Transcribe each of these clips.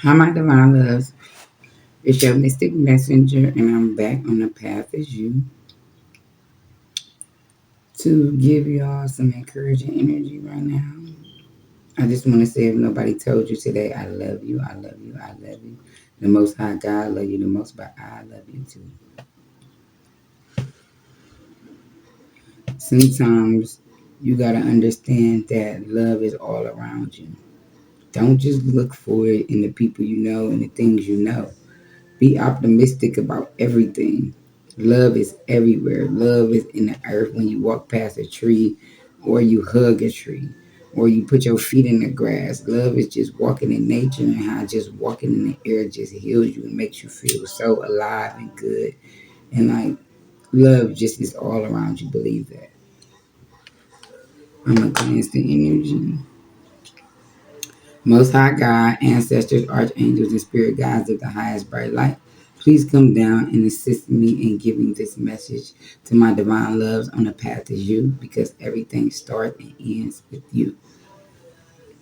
Hi, my divine loves. It's your mystic messenger, and I'm back on the path as you to give y'all some encouraging energy right now. I just want to say, if nobody told you today, I love you, I love you, I love you. The Most High God love you the most, but I love you too. Sometimes you got to understand that love is all around you. Don't just look for it in the people you know and the things you know. Be optimistic about everything. Love is everywhere. Love is in the earth when you walk past a tree or you hug a tree or you put your feet in the grass. Love is just walking in nature and how just walking in the air just heals you and makes you feel so alive and good. And like love just is all around you. Believe that. I'm a cleanse the energy. Most High God, ancestors, archangels, and spirit guides of the highest bright light, please come down and assist me in giving this message to my divine loves on the path to you, because everything starts and ends with you.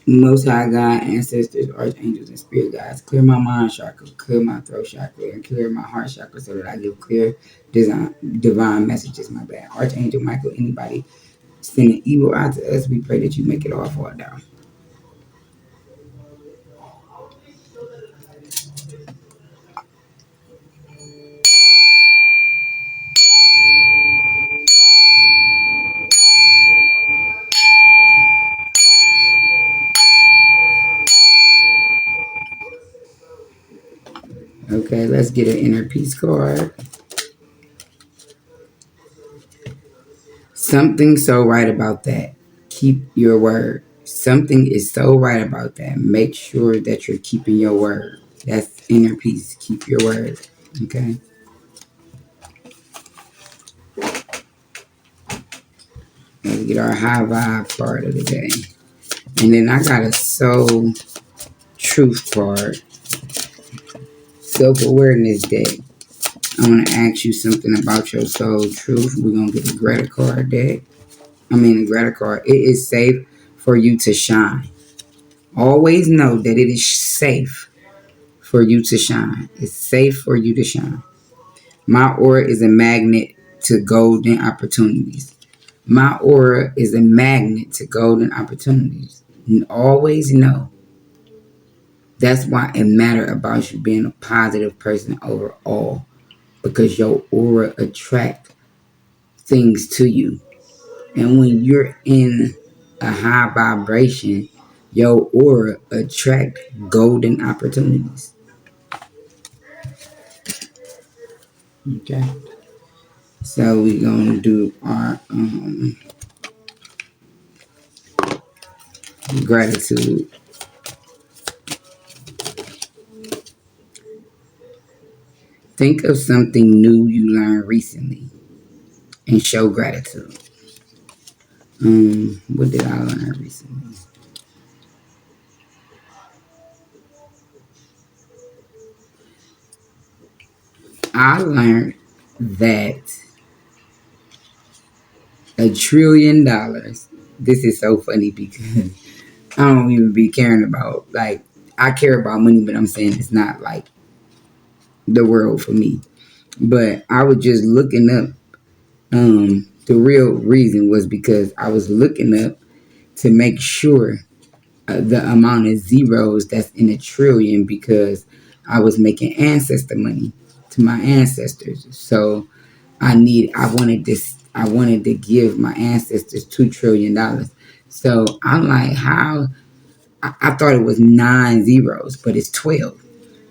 Most High God, ancestors, archangels, and spirit guides, clear my mind chakra, clear my throat chakra, and clear my heart chakra so that I give clear divine messages, my bad. Archangel Michael, anybody sending evil out to us, we pray that you make it all fall down. Okay, let's get an inner peace card. Something so right about that. Keep your word. Something is so right about that. Make sure that you're keeping your word. That's inner peace. Keep your word. Okay. Let's get our high vibe part of the day. And then I got a soul truth card. Self awareness deck. I want to ask you something about your soul truth. We're going to get a Greta card deck. A Greta card. It is safe for you to shine. Always know that it is safe for you to shine. It's safe for you to shine. My aura is a magnet to golden opportunities. My aura is a magnet to golden opportunities. And always know that's why it matters about you being a positive person overall, because your aura attracts things to you. And when you're in a high vibration, your aura attract golden opportunities. Okay. So we're gonna do our gratitude. Think of something new you learned recently and show gratitude. What did I learn recently? I learned that $1 trillion. This is so funny because I don't even be caring about, like, I care about money, but I'm saying it's not like the world for me. But I was just looking up. The real reason was because I was looking up to make sure the amount of zeros that's in a trillion, because I was making ancestor money to my ancestors. So I wanted to give my ancestors $2 trillion. So I'm like, how? I thought it was 9 zeros, but it's 12.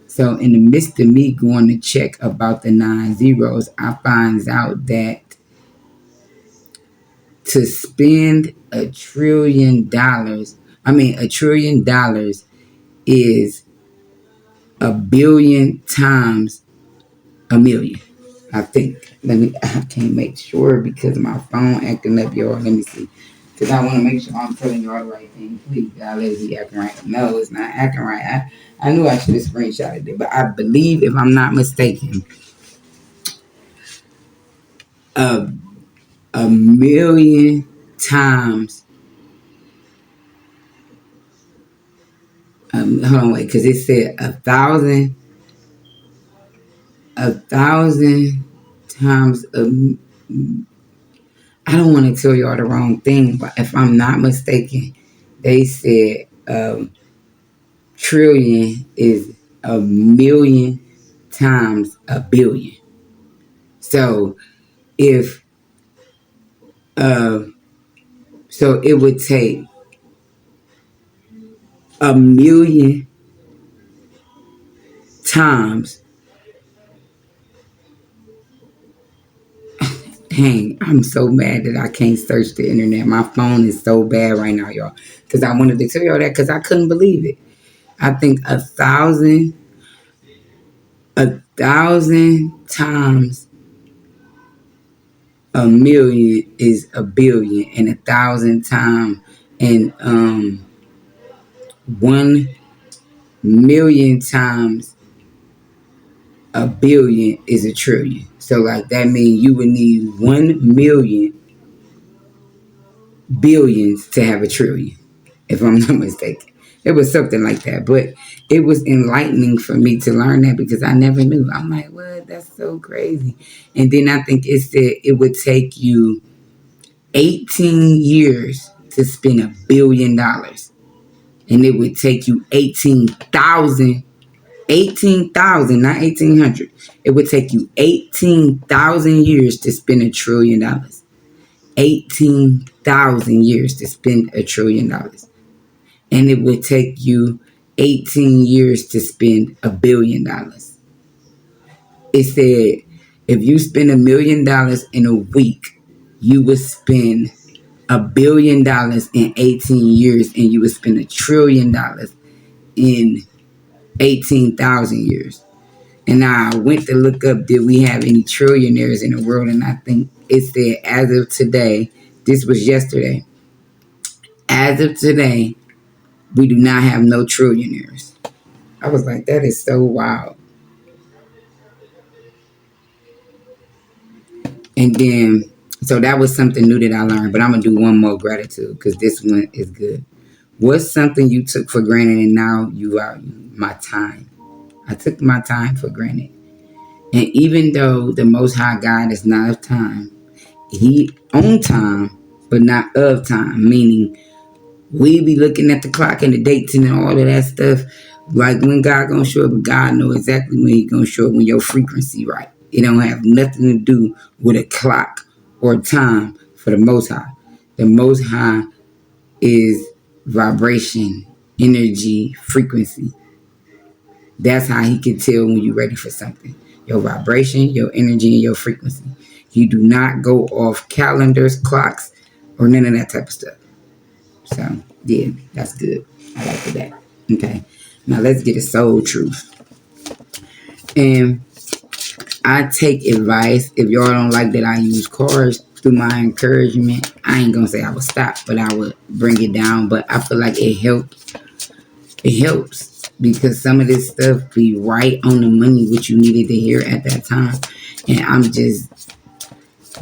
So in the midst of me going to check about the 9 zeros, I finds out that to spend $1 trillion is a billion times a million. I think. I can't make sure because my phone acting up, y'all. Let me see. Because I want to make sure I'm telling y'all the right thing. Please, God, let it be acting right. No, it's not acting right. I knew I should have screenshotted it, but I believe, if I'm not mistaken, a, a million times Hold on, wait, because it said 1,000 times. I don't want to tell y'all the wrong thing, but if I'm not mistaken, they said trillion is a million times a billion. So if uh, so it would take a million times. Dang, I'm so mad that I can't search the internet. My phone is so bad right now, y'all. Because I wanted to tell y'all that because I couldn't believe it. I think a thousand times a million is a billion, and 1,000 times and 1 million times a billion is a trillion. So like that means you would need 1 million billions to have a trillion, if I'm not mistaken. It was something like that, but it was enlightening for me to learn that because I never knew. I'm like, what? That's so crazy. And then I think it said it would take you 18 years to spend $1 billion, and it would take you 18,000, not 1,800. It would take you 18,000 years to spend $1 trillion. 18,000 years to spend $1 trillion. And it would take you 18 years to spend $1 billion. It said if you spend $1 million in a week, you would spend $1 billion in 18 years, and you would spend $1 trillion in 18,000 years. And I went to look up, did we have any trillionaires in the world? And I think it said, as of today, this was yesterday, as of today, we do not have no trillionaires. I was like, that is so wild. And then, so that was something new that I learned. But I'm going to do one more gratitude because this one is good. What's something you took for granted and now you value? My time. I took my time for granted. And even though the Most High God is not of time, He on time, but not of time. Meaning, we be looking at the clock and the dates and all of that stuff. Like when God gonna show up, God know exactly when He gonna show up when your frequency right. It don't have nothing to do with a clock or time for the Most High. The Most High is vibration, energy, frequency. That's how He can tell when you're ready for something. Your vibration, your energy, and your frequency. You do not go off calendars, clocks, or none of that type of stuff. So, yeah, that's good. I like that. Okay. Now let's get a soul truth. And I take advice. If y'all don't like that I use cards through my encouragement, I ain't gonna say I would stop, but I would bring it down. But I feel like it helps. It helps because some of this stuff be right on the money, what you needed to hear at that time. And I'm just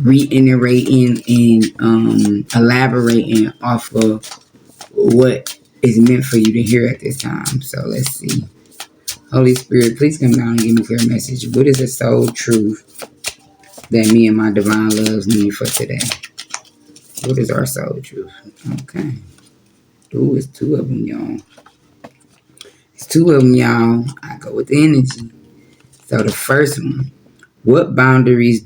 reiterating and elaborating off of what is meant for you to hear at this time. So let's see. Holy Spirit, please come down and give me clear message. What is the soul truth that me and my divine loves need for today? What is our soul truth? Okay. Ooh, it's two of them, y'all. It's two of them, y'all. I go with the energy. So the first one, what boundaries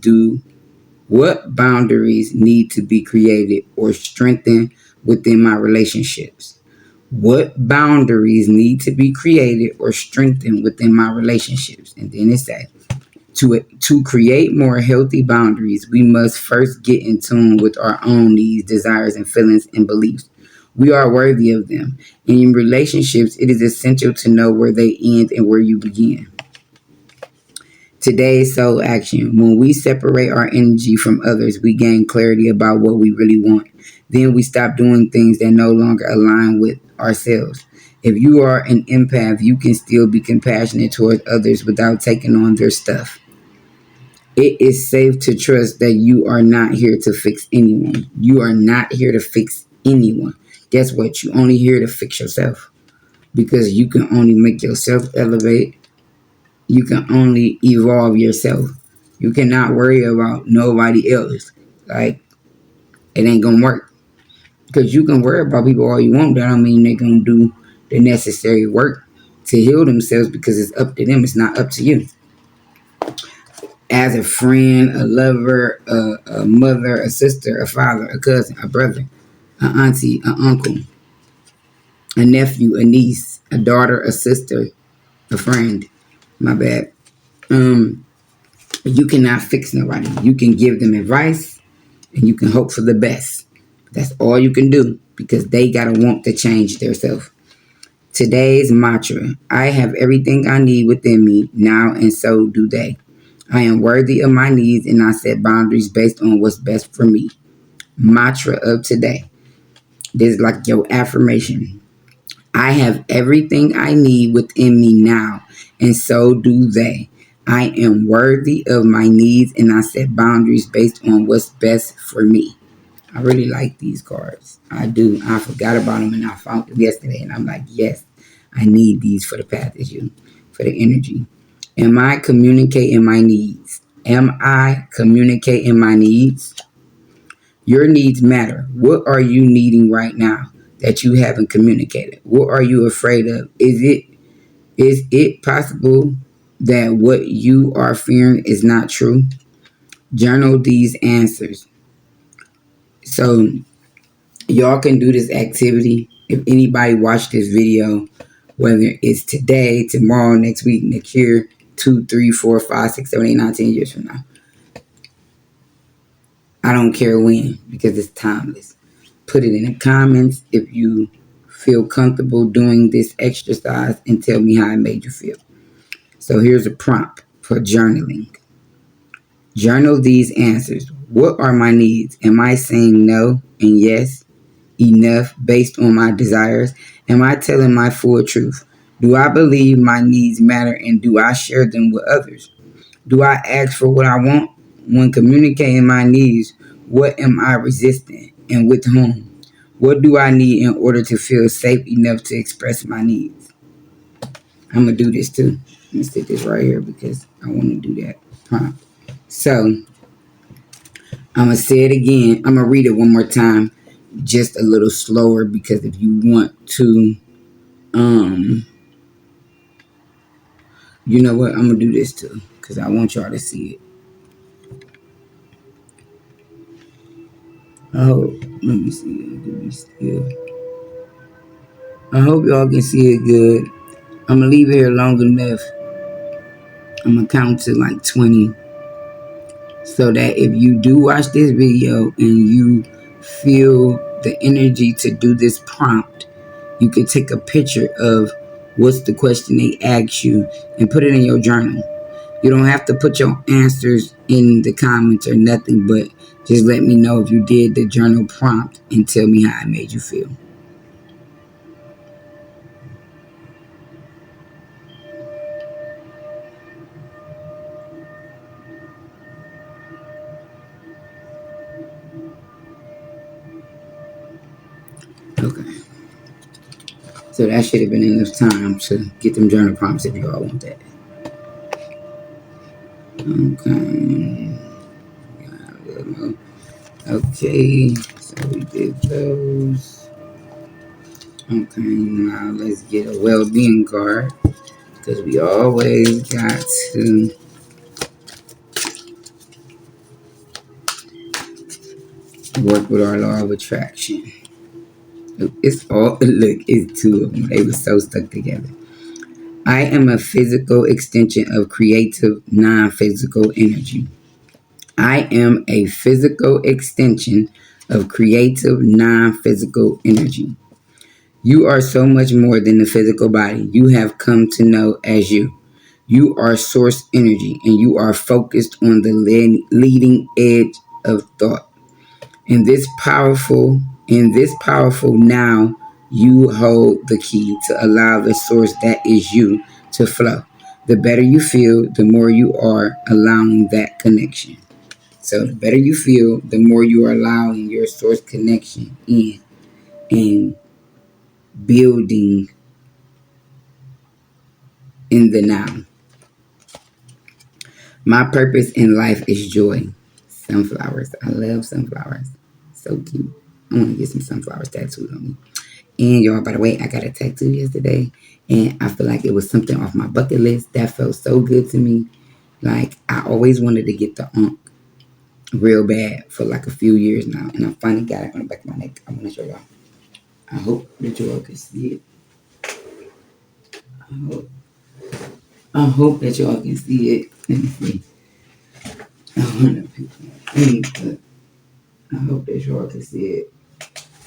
need to be created or strengthened within my relationships? What boundaries need to be created or strengthened within my relationships? And then it says, to create more healthy boundaries, we must first get in tune with our own needs, desires, and feelings and beliefs. We are worthy of them. And in relationships, it is essential to know where they end and where you begin. Today's soul action. When we separate our energy from others, we gain clarity about what we really want. Then we stop doing things that no longer align with ourselves. If you are an empath, you can still be compassionate towards others without taking on their stuff. It is safe to trust that you are not here to fix anyone. You are not here to fix anyone. Guess what? You're only here to fix yourself. because you can only make yourself elevate. You can only evolve yourself. You cannot worry about nobody else. Like, it ain't gonna work. Because you can worry about people all you want. That don't mean they're gonna do the necessary work to heal themselves, because it's up to them. It's not up to you. As a friend, a lover, a mother, a sister, a father, a cousin, a brother, an auntie, an uncle, a nephew, a niece, a daughter, a sister, a friend. My bad. Um, you cannot fix nobody. You can give them advice and you can hope for the best. That's all you can do, because they gotta want to change themselves. Today's mantra: I have everything I need within me now, and so do they. I am worthy of my needs, and I set boundaries based on what's best for me. Mantra of today. This is like your affirmation. I have everything I need within me now, and so do they. I am worthy of my needs, and I set boundaries based on what's best for me. I really like these cards. I do. I forgot about them and I found them yesterday, and I'm like, yes, I need these for the path is you, for the energy. Am I communicating my needs? Am I communicating my needs? Your needs matter. What are you needing right now that you haven't communicated? What are you afraid of? Is it possible that what you are fearing is not true? Journal these answers. So y'all can do this activity. If anybody watched this video, whether it's today, tomorrow, next week, next year, 2, 3, 4, 5, 6, 7, 8, 9, 10 years from now, I don't care when, because it's timeless. Put it in the comments if you feel comfortable doing this exercise, and tell me how it made you feel. So here's a prompt for journaling. Journal these answers. What are my needs? Am I saying no and yes enough based on my desires? Am I telling my full truth? Do I believe my needs matter, and do I share them with others? Do I ask for what I want? When communicating my needs, what am I resisting, and with whom? What do I need in order to feel safe enough to express my needs? I'm going to do this too. I'm going to stick this right here because I want to do that prompt. So I'm going to say it again. I'm going to read it one more time, just a little slower, because if you want to, you know what? I'm going to do this too because I want y'all to see it. I hope, let me see. Do we still? I hope y'all can see it good. I'm going to leave it here long enough. I'm going to count to like 20, so that if you do watch this video and you feel the energy to do this prompt, you can take a picture of what's the question they ask you and put it in your journal. You don't have to put your answers in the comments or nothing, but just let me know if you did the journal prompt and tell me how it made you feel. Okay. So that should have been enough time to get them journal prompts if you all want that. Okay. Okay, so we did those. Okay, now let's get a well-being card, because we always got to work with our law of attraction. It's all, look, it's two of them. They were so stuck together. I am a physical extension of creative, non-physical energy. I am a physical extension of creative, non-physical energy. You are so much more than the physical body you have come to know as you. You are source energy, and you are focused on the leading edge of thought. In this powerful now, you hold the key to allow the source that is you to flow. The better you feel, the more you are allowing that connection. So the better you feel, the more you are allowing your source connection in, and building in the now. My purpose in life is joy. Sunflowers. I love sunflowers. So cute. I want to get some sunflowers tattooed on me. And y'all, by the way, I got a tattoo yesterday, and I feel like it was something off my bucket list that felt so good to me. Like I always wanted to get the real bad for like a few years now, and I finally got it on the back of my neck. I want to show y'all. I hope that y'all can see it. I hope, I hope that y'all can see it. Let me see. I want to pick my thing, but I hope that y'all can see it.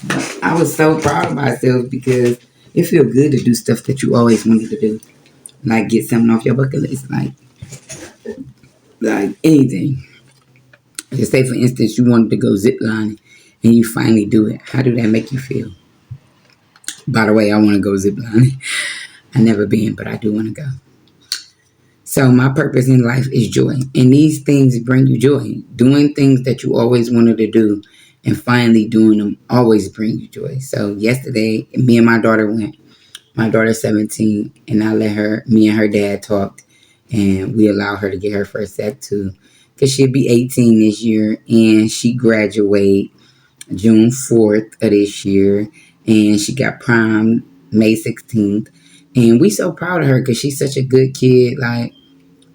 But I was so proud of myself because it feels good to do stuff that you always wanted to do, like get something off your bucket list, like anything. Just say, for instance, you wanted to go zip lining and you finally do it. How do that make you feel? By the way, I want to go zip lining. I never been, but I do want to go. So my purpose in life is joy. And these things bring you joy. Doing things that you always wanted to do and finally doing them always bring you joy. So yesterday, me and my daughter went. My daughter's 17, and I let me and her dad talked, and we allowed her to get her first tattoo because she'll be 18 this year, and she graduate June 4th of this year, and she got prom May 16th. And we so proud of her because she's such a good kid. Like,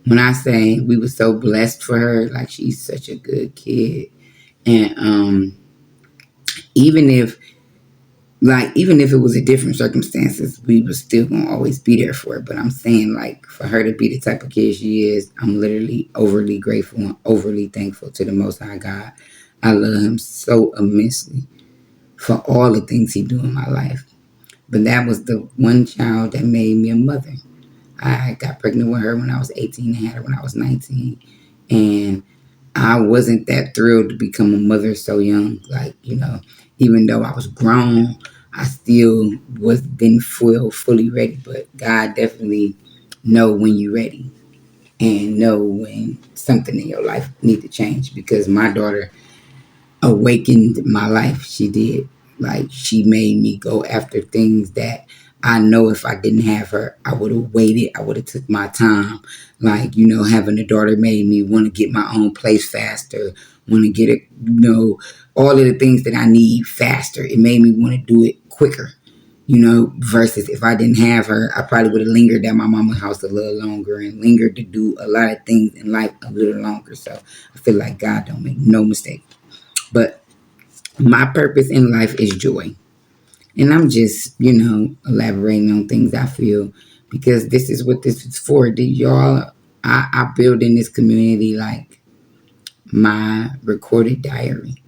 when I say we were so blessed for her, like she's such a good kid. And even if even if it was a different circumstances, we were still gonna always be there for her. But I'm saying, like, for her to be the type of kid she is, I'm literally overly grateful and overly thankful to the Most High God. I love him so immensely for all the things he do in my life. But that was the one child that made me a mother. I got pregnant with her when I was 18 and had her when I was 19. And I wasn't that thrilled to become a mother so young. Like, even though I was grown, I still didn't feel fully ready. But God definitely know when you're ready and know when something in your life need to change. Because my daughter awakened my life. She did. Like, she made me go after things that I know if I didn't have her, I would have waited. I would have took my time. Like, having a daughter made me want to get my own place faster, want to get it, all of the things that I need faster. It made me want to do it quicker, versus if I didn't have her, I probably would have lingered at my mama's house a little longer and lingered to do a lot of things in life a little longer. So I feel like God don't make no mistake. But my purpose in life is joy. And I'm just, elaborating on things I feel because this is what this is for. Y'all, I build in this community like my recorded diary.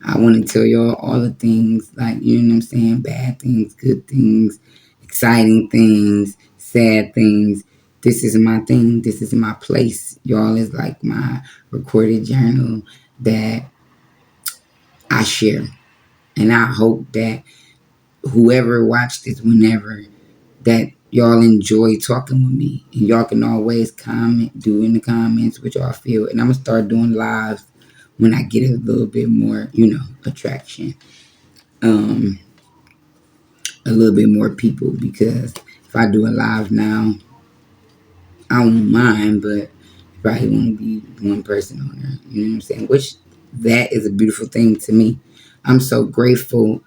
I want to tell y'all all the things, like, you know what I'm saying? Bad things, good things, exciting things, sad things. This is my thing. This is my place. Y'all is like my recorded journal that I share. And I hope that whoever watched this, whenever, that y'all enjoy talking with me. And y'all can always do in the comments what y'all feel. And I'm going to start doing lives when I get a little bit more, attraction. A little bit more people. Because if I do a live now, I won't mind, but probably want to be one person on there. You know what I'm saying? Which, that is a beautiful thing to me. I'm so grateful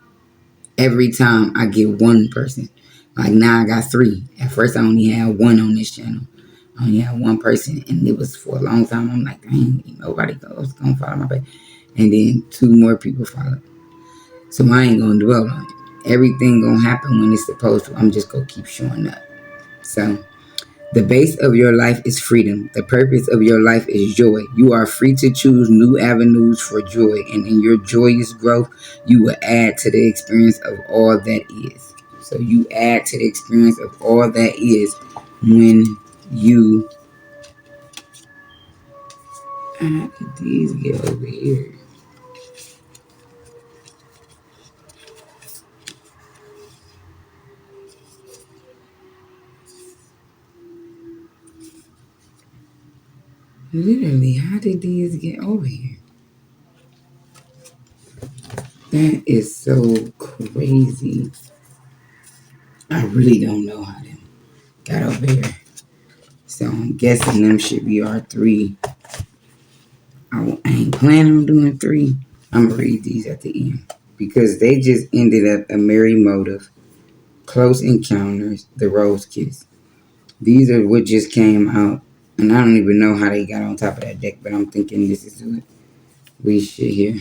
every time I get one person. Like, now I got 3. At first I only had 1 on this channel. I only had 1 person, and it was for a long time. I'm like, dang, nobody goes gonna follow my page. And then 2 more people followed. So I ain't gonna dwell on it. Everything gonna happen when it's supposed to. I'm just gonna keep showing up. So the base of your life is freedom. The purpose of your life is joy. You are free to choose new avenues for joy, and in your joyous growth, you will add to the experience of all that is. So you add to the experience of all that is when you... How did these get over here? Literally, how did these get over here? That is so crazy. I really don't know how they got over here. So I'm guessing them should be our 3. I ain't planning on doing 3. I'm going to read these at the end. Because they just ended up a merry motive, close encounters, the rose kiss. These are what just came out. And I don't even know how they got on top of that deck, but I'm thinking this is what we should hear.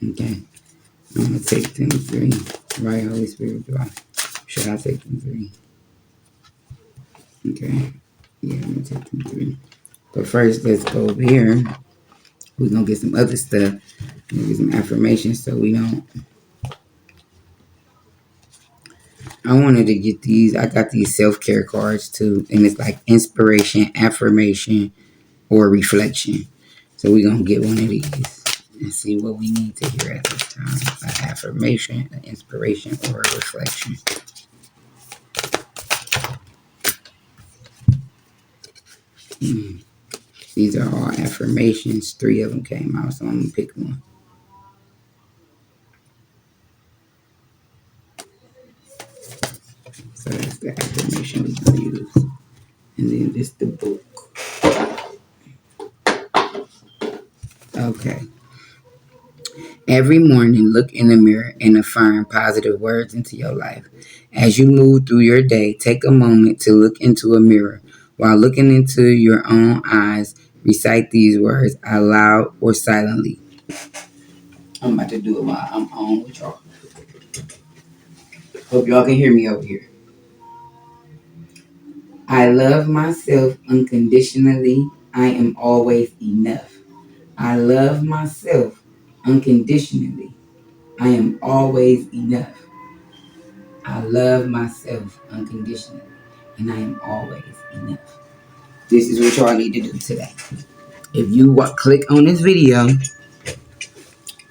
Okay. I'm going to take them 3. Right, Holy Spirit, should I take them 3? Okay. Yeah, I'm going to take them 3. But first, let's go over here. We're going to get some other stuff. We're going to get some affirmations so we don't. I wanted to get these. I got these self-care cards too. And it's like inspiration, affirmation, or reflection. So we're going to get one of these and see what we need to hear at this time. An affirmation, an inspiration, or a reflection. These are all affirmations. 3 of them came out, so I'm going to pick one. So that's the affirmation we're going to use. And then this the book. Okay. Every morning, look in the mirror and affirm positive words into your life. As you move through your day, take a moment to look into a mirror. While looking into your own eyes, recite these words out loud or silently. I'm about to do it while I'm on with y'all. Hope y'all can hear me over here. I love myself unconditionally. I am always enough. I love myself unconditionally. I am always enough. I love myself unconditionally, and I am always enough. This is what y'all need to do today. If you click on this video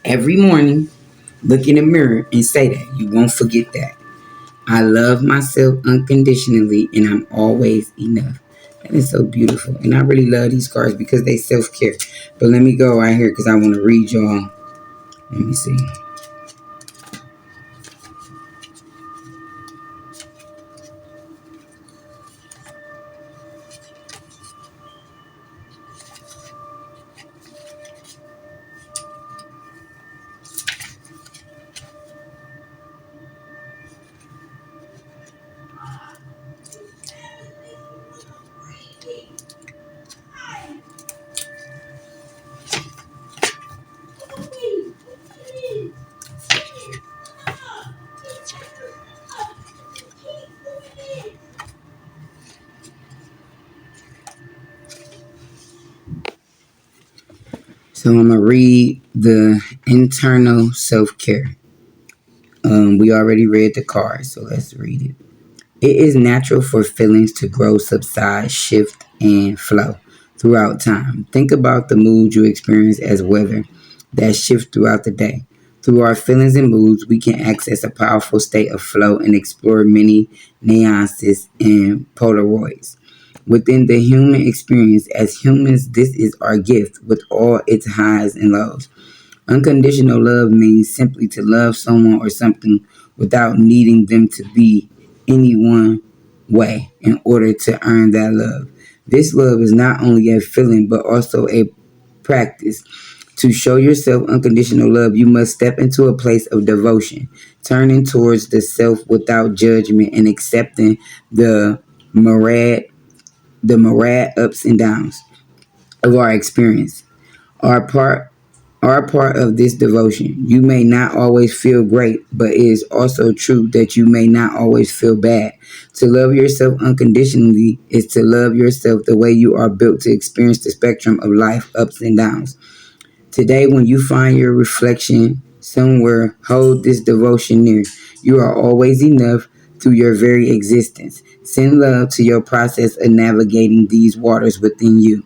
every morning, look in the mirror and say that. You won't forget that. I love myself unconditionally, and I'm always enough. That is so beautiful. And I really love these cards because they self-care. But let me go right here because I want to read y'all. Let me see. So I'm going to read the internal self-care. We already read the card, so let's read it. It is natural for feelings to grow, subside, shift, and flow throughout time. Think about the mood you experience as weather that shift throughout the day. Through our feelings and moods, we can access a powerful state of flow and explore many nuances and polaroids. Within the human experience, as humans, this is our gift with all its highs and lows. Unconditional love means simply to love someone or something without needing them to be any one way in order to earn that love. This love is not only a feeling but also a practice. To show yourself unconditional love, you must step into a place of devotion, turning towards the self without judgment and accepting the myriad ups and downs of our experience. Our part of this devotion. You may not always feel great, but it is also true that you may not always feel bad. To love yourself unconditionally is to love yourself the way you are built to experience the spectrum of life ups and downs. Today, when you find your reflection somewhere, hold this devotion near. You are always enough through your very existence. Send love to your process of navigating these waters within you.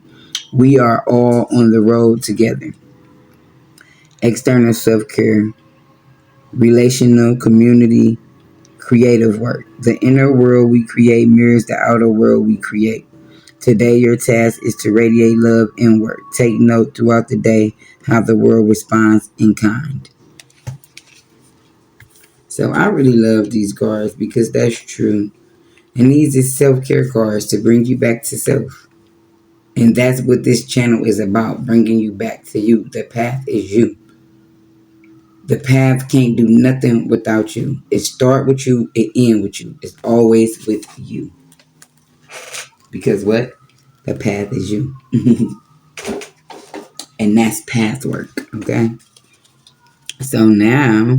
We are all on the road together. External self-care, relational, community, creative work. The inner world we create mirrors the outer world we create. Today, your task is to radiate love inward. Take note throughout the day how the world responds in kind. So I really love these cards because that's true. And these are self-care cards to bring you back to self. And that's what this channel is about, bringing you back to you. The path is you. The path can't do nothing without you. It start with you, it end with you. It's always with you. Because what? The path is you. And that's path work, okay? So now,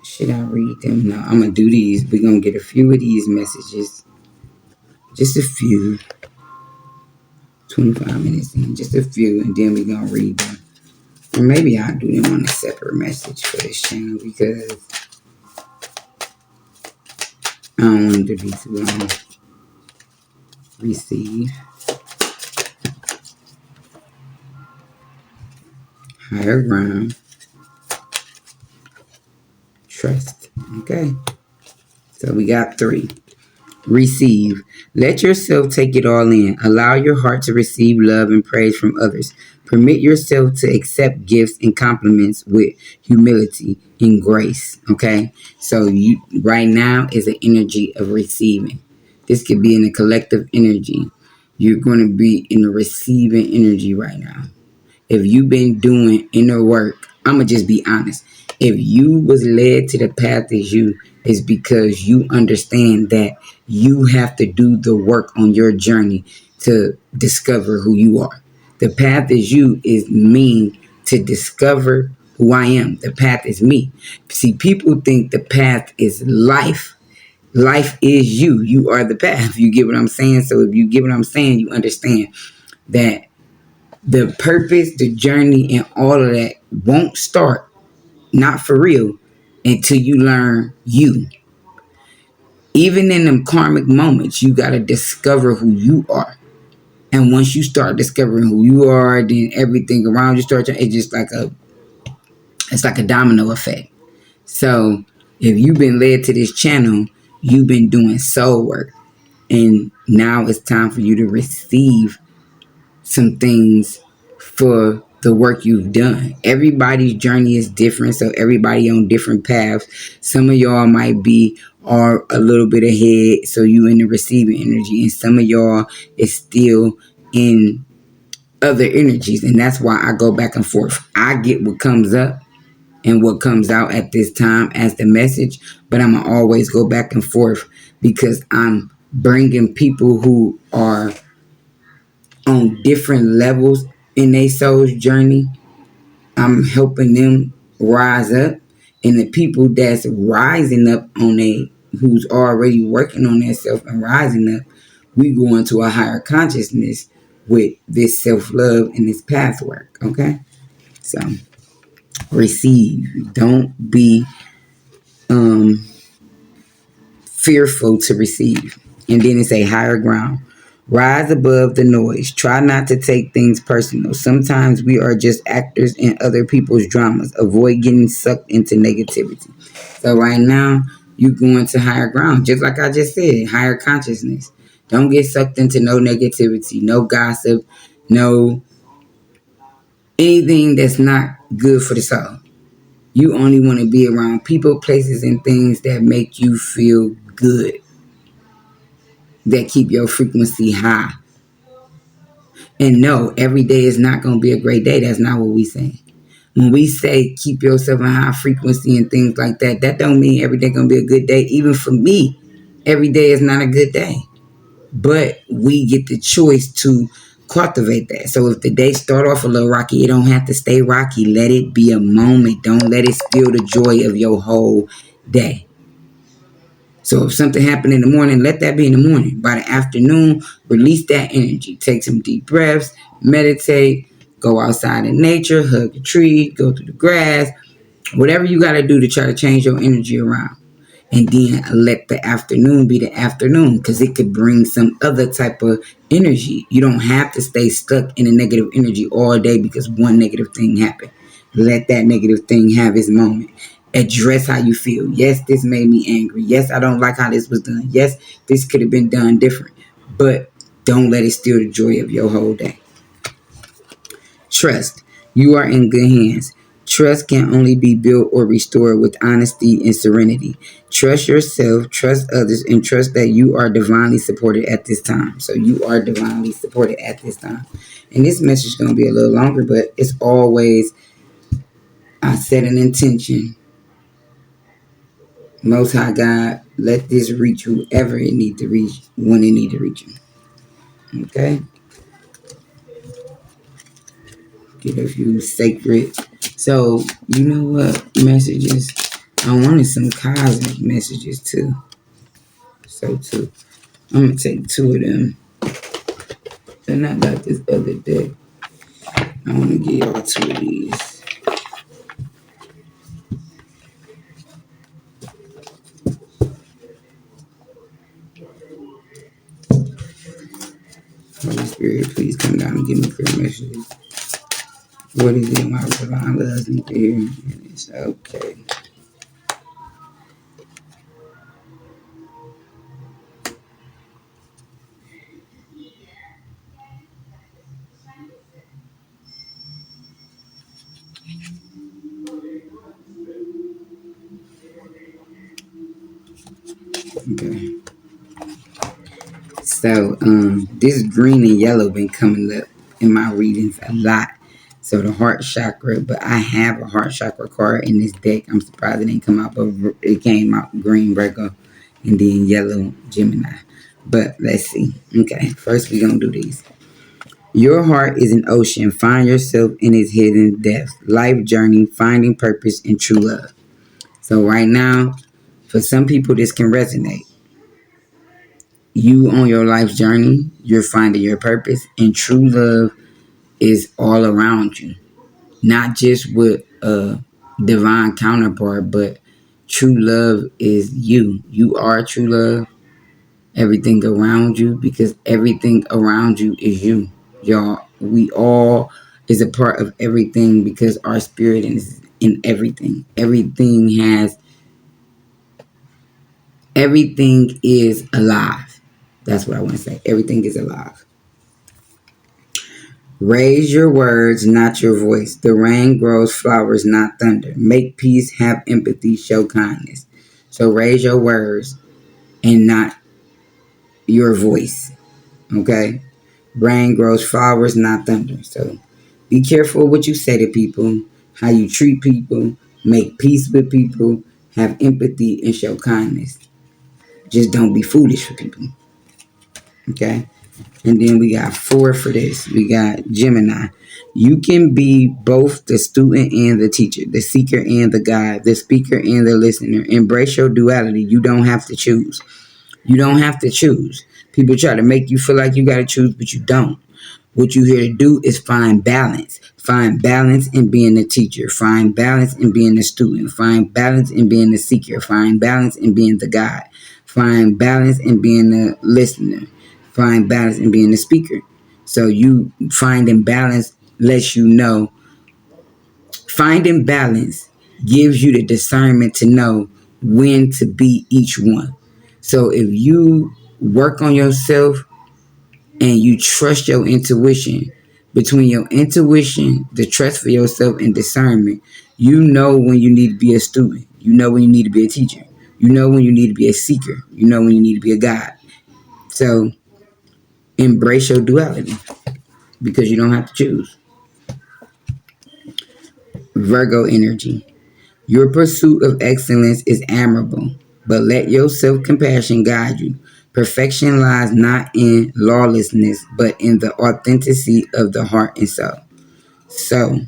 should I read them? No, I'm going to do these. We're going to get a few of these messages. Just a few. 25 minutes in. Just a few. And then we're going to read them. Or maybe I'll do them on a separate message for this channel because I don't want it to be too long. Receive. Higher ground. Trust. Okay. So we got 3. Receive. Let yourself take it all in. Allow your heart to receive love and praise from others. Permit yourself to accept gifts and compliments with humility and grace. Okay? So you right now is an energy of receiving. This could be in a collective energy. You're going to be in the receiving energy right now. If you've been doing inner work, I'm going to just be honest. If you was led to the path as you, is because you understand that you have to do the work on your journey to discover who you are. The path is you is mean to discover who I am. The path is me. See, people think the path is life. Life is you. You are the path. You get what I'm saying? So if you get what I'm saying, you understand that the purpose, the journey, and all of that won't start, not for real, until you learn you. Even in them karmic moments, you got to discover who you are. And once you start discovering who you are, then everything around you starts. It's like a domino effect. So if you've been led to this channel, you've been doing soul work, and now it's time for you to receive some things for the work you've done. Everybody's journey is different, so everybody on different paths. Some of y'all might be are a little bit ahead, so you in the receiving energy, and some of y'all is still in other energies, and that's why I go back and forth. I get what comes up and what comes out at this time as the message, but I'm gonna always go back and forth because I'm bringing people who are on different levels in their soul's journey. I'm helping them rise up, and the people that's rising up on who's already working on themselves and rising up, we go into a higher consciousness with this self-love and this path work. Okay, so receive. Don't be fearful to receive. And then it's a higher ground. Rise above the noise. Try not to take things personal. Sometimes we are just actors in other people's dramas. Avoid getting sucked into negativity. So right now, you go into higher ground. Just like I just said, higher consciousness. Don't get sucked into no negativity, no gossip, no anything that's not good for the soul. You only want to be around people, places, and things that make you feel good, that keep your frequency high. And no, every day is not going to be a great day. That's not what we say. When we say keep yourself in high frequency and things like that, that don't mean every day going to be a good day. Even for me, every day is not a good day. But we get the choice to cultivate that. So if the day start off a little rocky, it don't have to stay rocky. Let it be a moment. Don't let it steal the joy of your whole day. So if something happened in the morning, let that be in the morning. By the afternoon, release that energy. Take some deep breaths, meditate, go outside in nature, hug a tree, go through the grass, whatever you got to do to try to change your energy around. And then let the afternoon be the afternoon, because it could bring some other type of energy. You don't have to stay stuck in a negative energy all day because one negative thing happened. Let that negative thing have its moment. Address how you feel. Yes, this made me angry. Yes, I don't like how this was done. Yes, this could have been done different. But don't let it steal the joy of your whole day. Trust. You are in good hands. Trust can only be built or restored with honesty and serenity. Trust yourself, trust others, and trust that you are divinely supported at this time. So you are divinely supported at this time. And this message is going to be a little longer, but it's always, I set an intention. Most High God, let this reach whoever it need to reach when it need to reach them. Okay? Get a few sacred. So, you know what? Messages. I wanted some cosmic messages too. So, too. I'm going to take two of them. Then I got this other deck. I want to get y'all two of these. Holy Spirit, please come down and give me clear messages. What is it my divine loves me here? It's okay. Okay. So, this green and yellow been coming up in my readings a lot. So the heart chakra, but I have a heart chakra card in this deck. I'm surprised it didn't come out, but it came out green Virgo and then yellow Gemini. But let's see. Okay, first we're gonna do these. Your heart is an ocean. Find yourself in its hidden depths. Life journey, finding purpose and true love. So right now, for some people, this can resonate. You on your life's journey, you're finding your purpose, and true love is all around you. Not just with a divine counterpart, but true love is you. You are true love. Everything around you, because everything around you is you. Y'all, we all is a part of everything because our spirit is in everything. Everything is alive. That's what I want to say. Everything is alive. Raise your words, not your voice. The rain grows flowers, not thunder. Make peace, have empathy, show kindness. So raise your words and not your voice. Okay? Rain grows flowers, not thunder. So be careful what you say to people, how you treat people, make peace with people, have empathy, and show kindness. Just don't be foolish for people. Okay? And then we got 4 for this. We got Gemini. You can be both the student and the teacher, the seeker and the guide, the speaker and the listener. Embrace your duality. You don't have to choose. You don't have to choose. People try to make you feel like you got to choose, but you don't. What you're here to do is find balance. Find balance in being a teacher. Find balance in being a student. Find balance in being a seeker. Find balance in being the guide. Find balance in being a listener. Find balance in being a speaker. So you finding balance lets you know. Finding balance gives you the discernment to know when to be each one. So if you work on yourself and you trust your intuition, between your intuition, the trust for yourself, and discernment, you know when you need to be a student. You know when you need to be a teacher. You know when you need to be a seeker. You know when you need to be a guide. So embrace your duality because you don't have to choose. Virgo energy. Your pursuit of excellence is admirable, but let your self-compassion guide you. Perfection lies not in lawlessness, but in the authenticity of the heart and soul. So,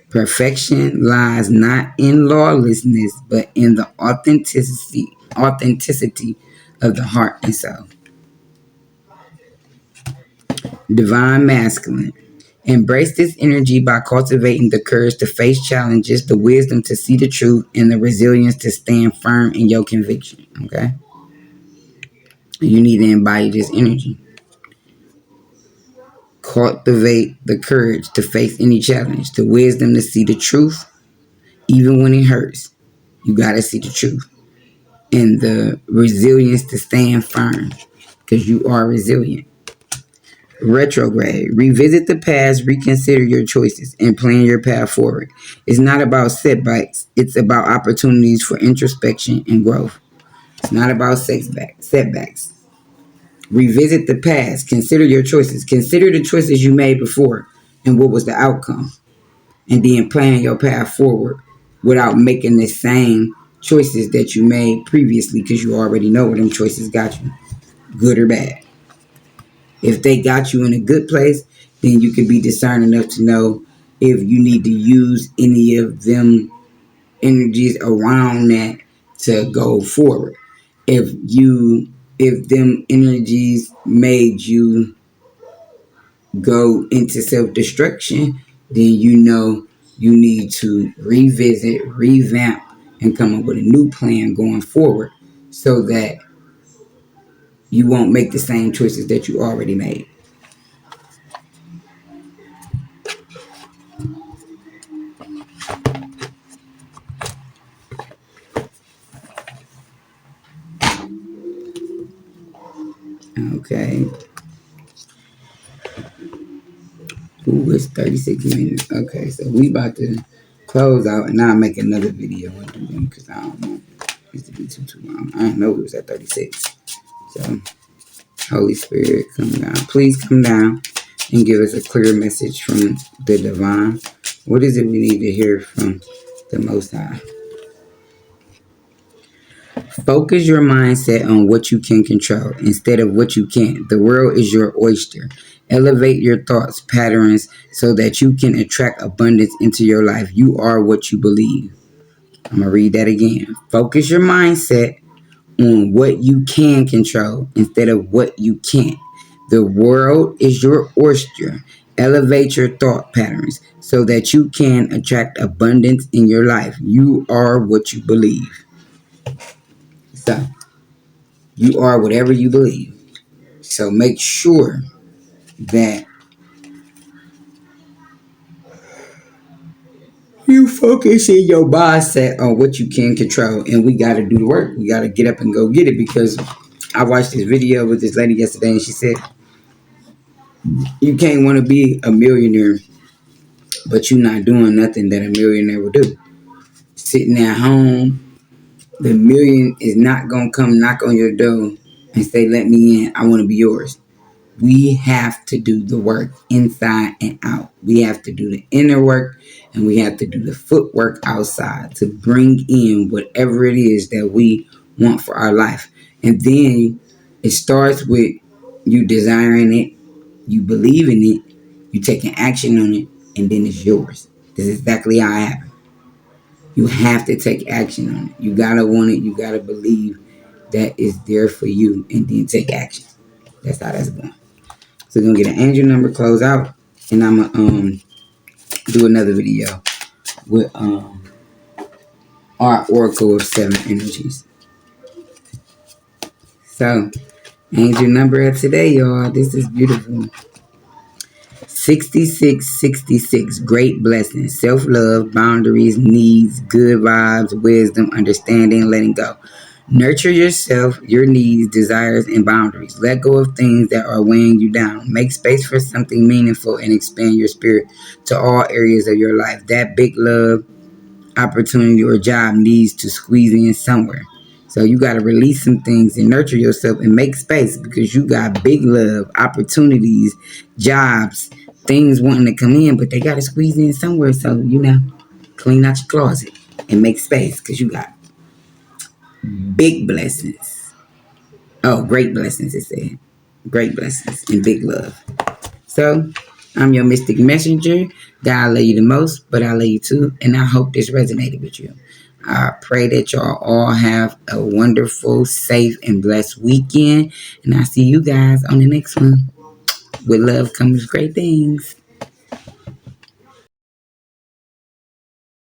perfection lies not in lawlessness, but in the authenticity of the heart and soul. Divine masculine. Embrace this energy by cultivating the courage to face challenges, the wisdom to see the truth, and the resilience to stand firm in your conviction. Okay? You need to embody this energy. Cultivate the courage to face any challenge, the wisdom to see the truth, even when it hurts. You got to see the truth. And the resilience to stand firm because you are resilient. Retrograde. Revisit the past, reconsider your choices, and plan your path forward. It's not about setbacks, it's about opportunities for introspection and growth. It's not about setbacks. Revisit the past, consider your choices, consider the choices you made before and what was the outcome, and then plan your path forward without making the same choices that you made previously because you already know where them choices got you, good or bad. If they got you in a good place, then you can be discerning enough to know if you need to use any of them energies around that to go forward. If them energies made you go into self-destruction, then you know you need to revisit, revamp, and come up with a new plan going forward so that you won't make the same choices that you already made. Okay. Ooh, it's 36 minutes. Okay, so we about to close out and I'll make another video and do them because I don't want it to be too long. I didn't know it was at 36. So, Holy Spirit, come down. Please come down and give us a clear message from the divine. What is it we need to hear from the Most High? Focus your mindset on what you can control instead of what you can't. The world is your oyster. Elevate your thoughts patterns so that you can attract abundance into your life. You are what you believe. I'm going to read that again. Focus your mindset on what you can control instead of what you can't. The world is your oyster. Elevate your thought patterns so that you can attract abundance in your life. You are what you believe. So, you are whatever you believe. So make sure that you focus in your mindset on what you can control. And we got to do the work. We got to get up and go get it, because I watched this video with this lady yesterday and she said, you can't want to be a millionaire, but you're not doing nothing that a millionaire will do. Sitting at home, the million is not going to come knock on your door and say, let me in. I want to be yours. We have to do the work inside and out. We have to do the inner work and we have to do the footwork outside to bring in whatever it is that we want for our life. And then it starts with you desiring it, you believe in it, you taking action on it, and then it's yours. This is exactly how it happened. You have to take action on it. You gotta want it, you gotta believe that it's there for you, and then take action. That's how that's going. So we're gonna get an angel number, close out, and I'm gonna do another video with our oracle of 7 energies. So angel number of today, y'all. This is beautiful. 6666. Great blessings. Self-love, boundaries, needs, good vibes, wisdom, understanding, letting go. Nurture yourself, your needs, desires, and boundaries. Let go of things that are weighing you down. Make space for something meaningful and expand your spirit to all areas of your life. That big love, opportunity, or job needs to squeeze in somewhere. So you got to release some things and nurture yourself and make space, because you got big love, opportunities, jobs, things wanting to come in, but they got to squeeze in somewhere. So, clean out your closet and make space, because you got big blessings. Oh, great blessings, it said. Great blessings and big love. So, I'm your mystic messenger. God love you the most, but I love you too. And I hope this resonated with you. I pray that y'all all have a wonderful, safe, and blessed weekend. And I'll see you guys on the next one. With love comes great things.